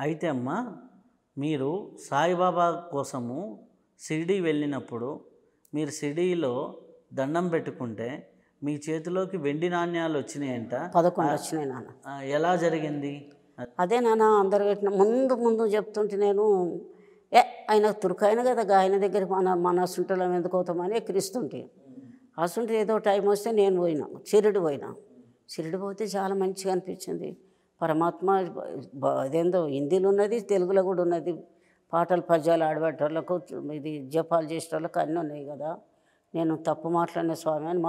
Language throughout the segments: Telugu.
అయితే అమ్మ, మీరు సాయిబాబా కోసము షిరిడి వెళ్ళినప్పుడు మీరు షిరిడీలో దండం పెట్టుకుంటే మీ చేతిలోకి వెండి నాణ్యాలు వచ్చినాయంట. 11 వచ్చినాయి నాన్న. ఎలా జరిగింది? అదే నాన్న అందరు పెట్టిన ముందు చెప్తుంటే నేను ఆయన తురుకైన కదా ఆయన దగ్గర మన సుంటలం ఎందుకు అవుతామని ఎక్కిరిస్తుంటే అసంటే ఏదో టైం వస్తే నేను పోయినా షిరిడి పోతే చాలా మంచిగా అనిపించింది. పరమాత్మ అదేందో హిందీలో ఉన్నది, తెలుగులో కూడా ఉన్నది. పాటలు పద్యాలు ఆడబెట్టేళ్ళకు, ఇది జపాలు చేసేటోళ్ళకి అన్నీ ఉన్నాయి కదా. నేను తప్పు మాట్లాడిన స్వామి అని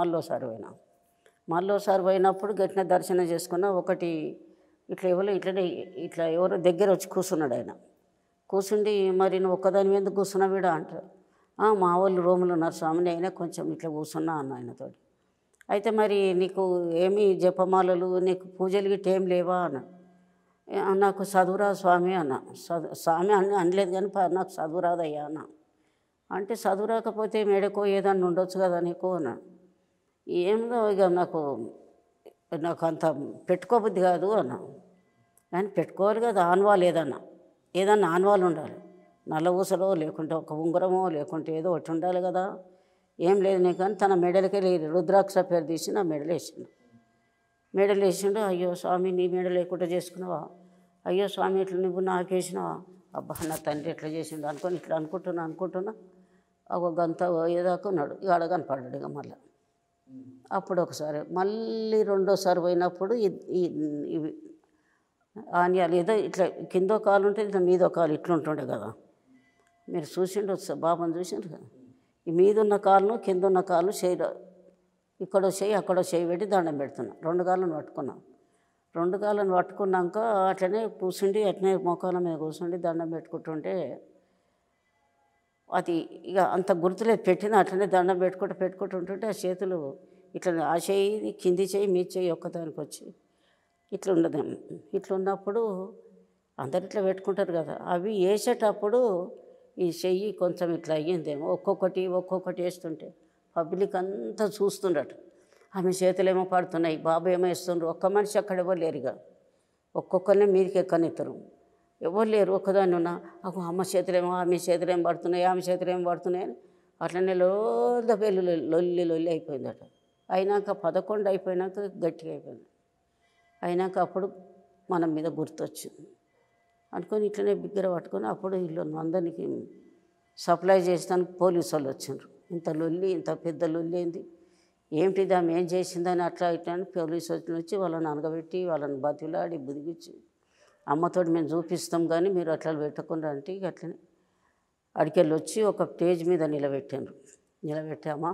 మళ్ళోసారి పోయినప్పుడు గట్టిన దర్శనం చేసుకున్నా. ఒకటి ఇట్లా ఎవరో దగ్గర వచ్చి కూర్చున్నాడు. ఆయన కూర్చుండి, మరి నువ్వు ఒక్కదాని ఎందుకు కూర్చున్నావు వీడా అంటారు. మా వాళ్ళు రూములు ఉన్నారు స్వామి, అయినా కొంచెం ఇట్లా కూర్చున్నా అన్న ఆయనతో. అయితే మరి నీకు ఏమి జపమాలలు, నీకు పూజలు గిట్ట ఏం లేవా అన్న. నాకు చదువురా స్వామి అన్న. స్వామి అనలేదు కానీ నాకు చదువురాదయ్యా అన్న. అంటే చదువు రాకపోతే మేడకో ఏదన్నా ఉండొచ్చు కదా నీకు అన్న. ఏందో ఇక నాకు అంత పెట్టుకోబుద్ధి కాదు అన్న. కానీ పెట్టుకోవాలి కదా, ఆన్వాల్ ఏదన్నా ఆన్వాల్ ఉండాలి. నల్ల ఊసలో లేకుంటే ఒక ఉంగరమో లేకుంటే ఏదో ఒకటి ఉండాలి కదా. ఏం లేదు నీకు అని తన మెడలకి రుద్రాక్ష పేరు తీసి నా మెడలు వేసిండు. అయ్యో స్వామి, నీ మెడ లేకుండా చేసుకున్నావా? అయ్యో స్వామి, ఇట్లా నువ్వు నాకేసినావా? అబ్బా, నా తండ్రి ఎట్లా చేసిండు అనుకొని ఇట్లా అనుకుంటున్నా. ఒక గంట పోయేదాకా ఉన్నాడు. ఇక అడగనపడ్డాడు. ఇక మళ్ళీ అప్పుడు ఒకసారి మళ్ళీ రెండోసారి పోయినప్పుడు ఇవి ఆన్యాలు ఏదో ఇట్లా కిందో కాలు ఉంటే ఇట్లా మీదో కాలు ఇట్లుంటుండే కదా. మీరు చూసిండు బాబాను చూసిండ్రు కదా. ఈ మీద ఉన్న కాలును కింద ఉన్న కాలు ఇక్కడో చేయి అక్కడో చేయి పెట్టి దండం పెడుతున్నా. 2 కాళ్ళను పట్టుకున్నాం. 2 కాళ్ళను పట్టుకున్నాక అట్లనే కూర్చుండి అట్లనే మోకాల మీద కూర్చుండి దండం పెట్టుకుంటుంటే అది ఇక అంత గుర్తులేదు. పెట్టిన అట్లనే దండం పెట్టుకుంటుంటే ఆ చేతులు ఇట్లా ఆ చేయి కింది చేయి మీ చేయి ఒక్కదానికి వచ్చి ఇట్లా ఉండదేమో. ఇట్లా ఉన్నప్పుడు అందరు ఇట్లా పెట్టుకుంటారు కదా. అవి వేసేటప్పుడు ఈ చెయ్యి కొంచెం ఇట్లా అయ్యిందేమో. ఒక్కొక్కటి వేస్తుంటే పబ్లిక్ అంతా చూస్తుండట. ఆమె చేతులు ఏమో పడుతున్నాయి, బాబు ఏమో వేస్తుండ్రు. ఒక్క మనిషి అక్కడ ఎవరు లేరుగా. ఒక్కొక్కరినే మీదకి ఎక్కనిద్దరు, ఎవరు లేరు. ఒక్కదాన్ని ఉన్నా అమ్మ చేతులేమో, ఆమె చేతులేమో పడుతున్నాయి, ఆమె చేతులేమో పడుతున్నాయి అని అట్లనే లొల్లి అయిపోయిందట. అయినాక 11 అయిపోయినాక గట్టిగా అయిపోయింది. అయినాక అప్పుడు మన మీద గుర్తొచ్చింది అనుకొని ఇట్లనే బిగ్గర పట్టుకొని అప్పుడు ఇల్లు అందరికి సప్లై చేసేదానికి పోలీసు వాళ్ళు వచ్చిండ్రు. ఇంత పెద్ద లొల్లి ఏంది, ఏమిటిది, ఆమె ఏం చేసిందని అట్లా ఇట్లా అని పోలీసు వచ్చి వాళ్ళని అనగబెట్టి వాళ్ళని బతిలాడి బుదిగిచ్చి అమ్మతోటి మేము చూపిస్తాం కానీ మీరు అట్లా పెట్టకుండా అంటే ఇక అట్లనే అడికెళ్ళి వచ్చి ఒక స్టేజ్ మీద నిలబెట్టామా,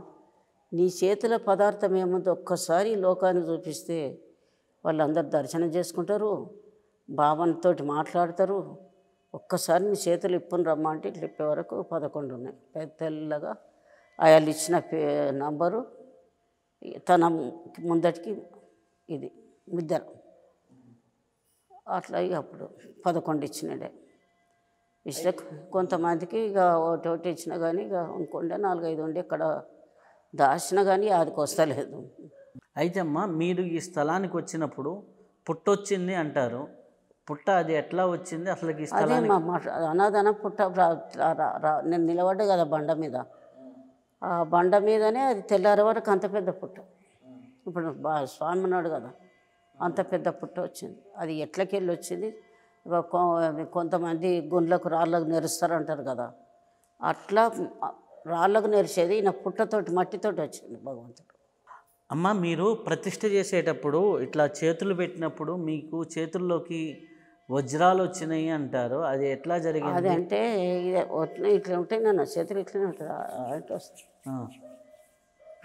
నీ చేతుల పదార్థం ఏముందో ఒక్కసారి లోకాన్ని చూపిస్తే వాళ్ళందరూ దర్శనం చేసుకుంటారు, బాబాతో మాట్లాడతారు. ఒక్కసారి నీ చేతులు ఇప్పుని రమ్మ అంటే ఇట్లా ఇప్పే వరకు 11 ఉన్నాయి. తెల్లగా వాళ్ళు ఇచ్చిన నంబరు తన ముందటికి ఇది ముద్ర అట్లా. ఇక అప్పుడు 11 ఇచ్చినాడే. ఇస్తే కొంతమందికి ఇక ఒకటి ఇచ్చినా కానీ ఇక ఇంకొండే 4-5 ఉండి ఇక్కడ దాచిన కానీ అదికి వస్తలేదు. అయితే అమ్మ, మీరు ఈ స్థలానికి వచ్చినప్పుడు పుట్టొచ్చింది అంటారు. పుట్ట అది ఎట్లా వచ్చింది అసలు? అదే అనాదన పుట్ట నేను నిలబడ్డా కదా బండ మీద. ఆ బండ మీదనే అది తెల్లారి వరకు అంత పెద్ద పుట్ట. ఇప్పుడు స్వామి ఉన్నాడు కదా, అంత పెద్ద పుట్ట వచ్చింది. అది ఎట్లకెళ్ళి వచ్చింది? కొంతమంది గుండ్లకు రాళ్ళకు నెరుస్తారంటారు కదా, అట్లా రాళ్ళకు నెరిచేది ఈయన పుట్టతోటి మట్టితోటి వచ్చింది భగవంతుడు. అమ్మ, మీరు ప్రతిష్ఠ చేసేటప్పుడు ఇట్లా చేతులు పెట్టినప్పుడు మీకు చేతుల్లోకి వజ్రాలు వచ్చినాయి అంటారు. అది ఎట్లా జరిగింది? అది అంటే ఇట్లా ఉంటాయి నాన్న, చేతులు ఇట్లనే ఉంటుంది అంటే వస్తుంది.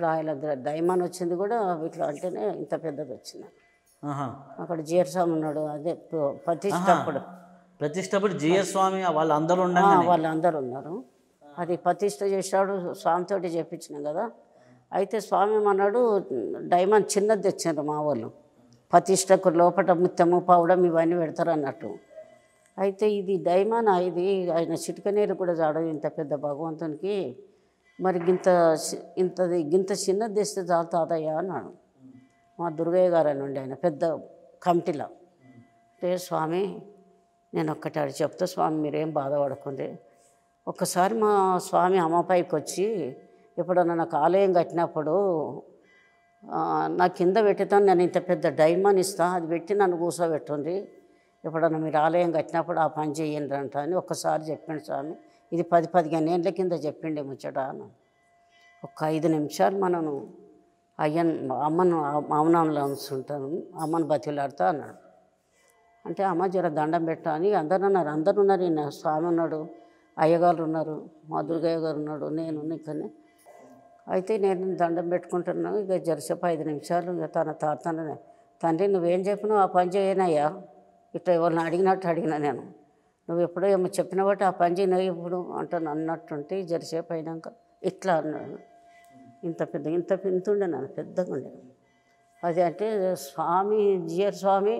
రాయల డైమండ్ వచ్చింది కూడా ఇట్లా అంటేనే ఇంత పెద్దది వచ్చింది. అక్కడ జిఆర్ స్వామి ఉన్నాడు. అదే ప్రతిష్టప్పుడు జిఆర్ స్వామి వాళ్ళందరూ ఉన్నారు. అది ప్రతిష్ట చేశాడు, స్వామితోటి చెప్పించినాం కదా. అయితే స్వామి అన్నాడు డైమండ్ చిన్నది తెచ్చారు మా వాళ్ళు, ప్రతిష్టకు లోపల ముత్యము పౌడం ఇవన్నీ పెడతారు అన్నట్టు. అయితే ఇది డైమండ్, ఇది ఆయన చిటికనీరు కూడా జాడదు ఇంత పెద్ద భగవంతునికి. మరి గింత చిన్నది తెస్తే చాలు తాతయ్య అన్నాడు. మా దుర్గయ్య గారు అని ఉండే ఆయన పెద్ద కమిటీలో. అంటే స్వామి నేను ఒక్కటి అడిగి చెప్తా స్వామి, మీరేం బాధపడకండి. ఒక్కసారి మా స్వామి అమ్మపైకి వచ్చి, ఎప్పుడన్నా నాకు ఆలయం కట్టినప్పుడు నా కింద పెట్టితాను, నేను ఇంత పెద్ద డైమండ్ ఇస్తా, అది పెట్టి నన్ను కూర్చోబెట్టుంది, ఎప్పుడన్నా మీరు ఆలయం కట్టినప్పుడు ఆ పని చేయండి అంట అని ఒక్కసారి చెప్పిండు స్వామి. ఇది 10-15 ఏళ్ళ కింద చెప్పిండే ముచ్చట అని. ఒక 5 నిమిషాలు మనను అమ్మను మౌనంలో ఉంచుంటాను, అమ్మను బతిలాడుతా అన్నాడు. అంటే అమ్మ జర దండం పెట్టా అని అందరు ఉన్నారు. అందరు ఉన్నారు, ఈయన స్వామి ఉన్నాడు, అయ్యగారు ఉన్నారు, మా దుర్గయ్య గారు ఉన్నాడు, నేను ఇక్కడనే. అయితే నేను దండం పెట్టుకుంటున్నాను. ఇక జరసేపు 5 నిమిషాలు ఇక తన తాతనే, తండ్రి నువ్వేం చెప్పినావు ఆ పని చేయనయ్యా, ఇట్లా ఎవరిని అడిగినట్టు అడిగినా నేను, నువ్వు ఎప్పుడో ఏమో చెప్పిన బట్టి ఆ పని చేయను ఇప్పుడు అంటాను అన్నట్టుంటే జరసేపు అయినాక ఇట్లా అన్నాడు. ఇంత ఉండే నన్ను పెద్దగా ఉండే. అది అంటే స్వామి జిఆర్ స్వామి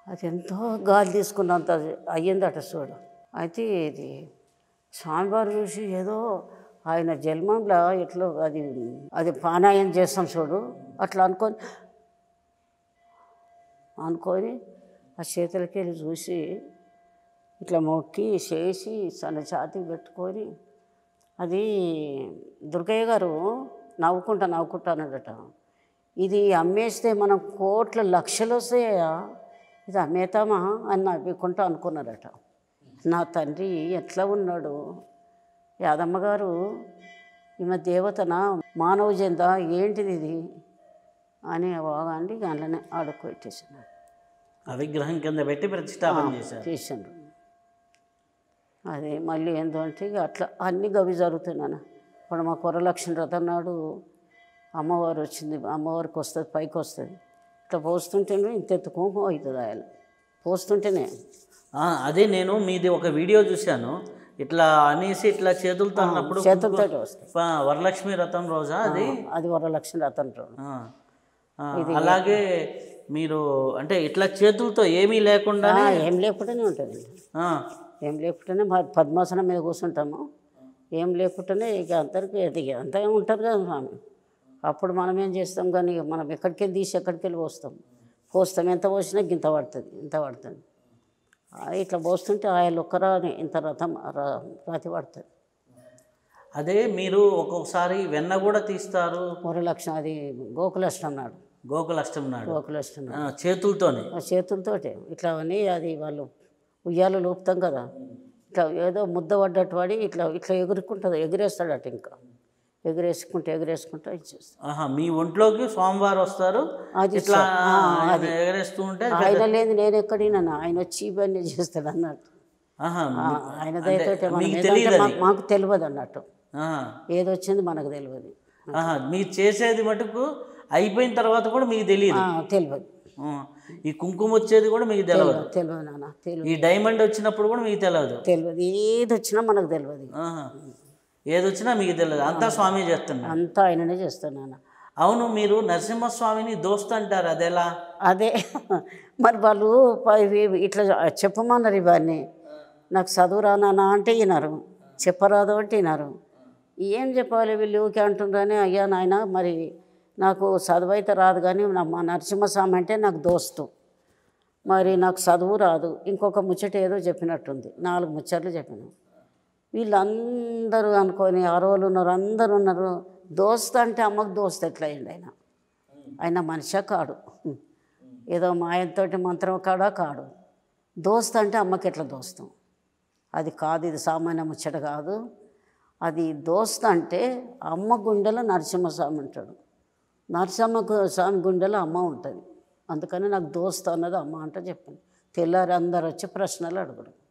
అది ఎంతో గాలి తీసుకున్నంత అయ్యిందట చూడు. అయితే ఇది స్వామివారు చూసి ఏదో ఆయన జన్మంలో ఎట్లా అది పానాయం చేస్తాం చూడు, అట్లా అనుకొని ఆ చేతులకి వెళ్ళి చూసి ఇట్లా మొక్కి చేసి తన ఛాతీకి పెట్టుకొని, అది దుర్గయ్య గారు నవ్వుకుంటా అన్నాడట, ఇది అమ్మేస్తే మనం కోట్ల లక్షలు వస్తాయా, ఇది అమ్మేతామా అని నవ్వుకుంటా అనుకున్నారట. నా తండ్రి ఎట్లా ఉన్నాడు, యాదమ్మ గారు ఈమె దేవతన మానవ జంత ఏంటిది ఇది అని బాగాండి అందులోనే ఆడుకోట్టేసాను. విగ్రహం కింద పెట్టి ప్రతిష్టాపన చేశాను. అదే మళ్ళీ ఏంటంటే ఇక అట్లా అన్ని గవి జరుగుతున్నాను. ఇప్పుడు మా వరలక్ష్మి రథం నాడు అమ్మవారు వచ్చింది, అమ్మవారికి వస్తుంది, పైకి వస్తుంది, ఇట్లా పోస్తుంటేనే ఇంత కుంకుమ అవుతుంది ఆయన పోస్తుంటేనే. అదే నేను మీది ఒక వీడియో చూశాను, ఇట్లా అనేసి ఇట్లా చేతులతో అన్నప్పుడు చేతులతో వస్తాయి. వరలక్ష్మి రథం రోజా అది వరలక్ష్మి రథం రోజు. అలాగే మీరు అంటే ఇట్లా చేతులతో ఏమీ లేకుండా ఏం లేకుండానే ఉంటుంది, ఏం లేకుండానే పద్మాసనం మీద కూర్చుంటాము, ఏం లేకుండానే ఇక అందరికీ అది అంతా ఉంటారు కదా స్వామి. అప్పుడు మనం ఏం చేస్తాం కానీ మనం ఎక్కడికి వెళ్ళి తీసి ఎక్కడికి వెళ్ళి పోస్తాం ఎంత పోసినా ఇంత పడుతుంది. ఇట్లా పోస్తుంటే ఆయన ఒక్కరాని ఇంత రాతి పడుతుంది. అదే మీరు ఒక్కొక్కసారి వెన్న కూడా తీస్తారు. వరలక్ష్మి అది గోకులాష్టం నాడు చేతులతోటే ఇట్లా అని అది వాళ్ళు ఉయ్యాలు లోపుతాం కదా, ఇట్లా ఏదో ముద్ద పడ్డట్టు వాడి ఇట్లా ఎగురుకుంటుంది, ఎగిరేస్తాడట, ఇంకా ఎగిరేసుకుంటా ఇచ్చేస్తాడు. మీ ఒంట్లోకి స్వామివారు వస్తారు, అది ఇట్లా ఎగరేస్తూ ఉంటే ఆయన లేదు నేను ఎక్కడినా, ఆయన వచ్చి ఇవన్నీ చేస్తాడు అన్నట్టు. ఆయన దయతోటే మాకు తెలియదు అన్నట్టు, ఏదొచ్చింది మనకు తెలియదు. మీరు చేసేది మటుకు అయిపోయిన తర్వాత కూడా మీకు తెలియదు. ఈ కుంకుమ వచ్చేది కూడా మీకు తెలియదు నాన్న, ఈ డైమండ్ వచ్చినప్పుడు కూడా మీకు తెలియదు. ఏది వచ్చినా మనకు తెలియదు, ఏది వచ్చినా మీకు తెలియదు, అంతా స్వామి చేస్తున్నారు, అంతా ఆయననే చేస్తున్నాను. అవును, మీరు నరసింహస్వామిని దోస్తు అంటారు, అదెలా? అదే మరి వాళ్ళు ఇట్లా చెప్పమన్నారు, ఇవన్నీ నాకు చదువు రానా అంటే వినరు, చెప్పరాదు అంటే వినరు. ఏం చెప్పాలి వీళ్ళు ఊకే అంటుండ్రని, అయ్యా నాయన మరి నాకు చదువు అయితే రాదు కానీ మా నరసింహస్వామి అంటే నాకు దోస్తు, మరి నాకు చదువు రాదు. ఇంకొక ముచ్చట ఏదో చెప్పినట్టుంది, 4 ముచ్చట్లు చెప్పిన. వీళ్ళందరూ అనుకొని ఆరోళ్ళు ఉన్నారు, అందరూ ఉన్నారు. దోస్తు అంటే అమ్మకు దోస్తు ఎట్లా అయ్యింది ఆయన మనిషి కాడు, ఏదో మాయంతోటి మంత్రం కాడు. దోస్తు అంటే అమ్మకి ఎట్లా దోస్తాం, అది కాదు, ఇది సామాన్య ముచ్చట కాదు. అది దోస్తు అంటే అమ్మ గుండెలో నరసింహస్వామి ఉంటాడు, నరసింహస్వామి గుండెలో అమ్మ ఉంటుంది. అందుకని నాకు దోస్తు అన్నది అమ్మ అంటే చెప్పింది. తెల్లారి అందరు వచ్చి ప్రశ్నలు అడగడం.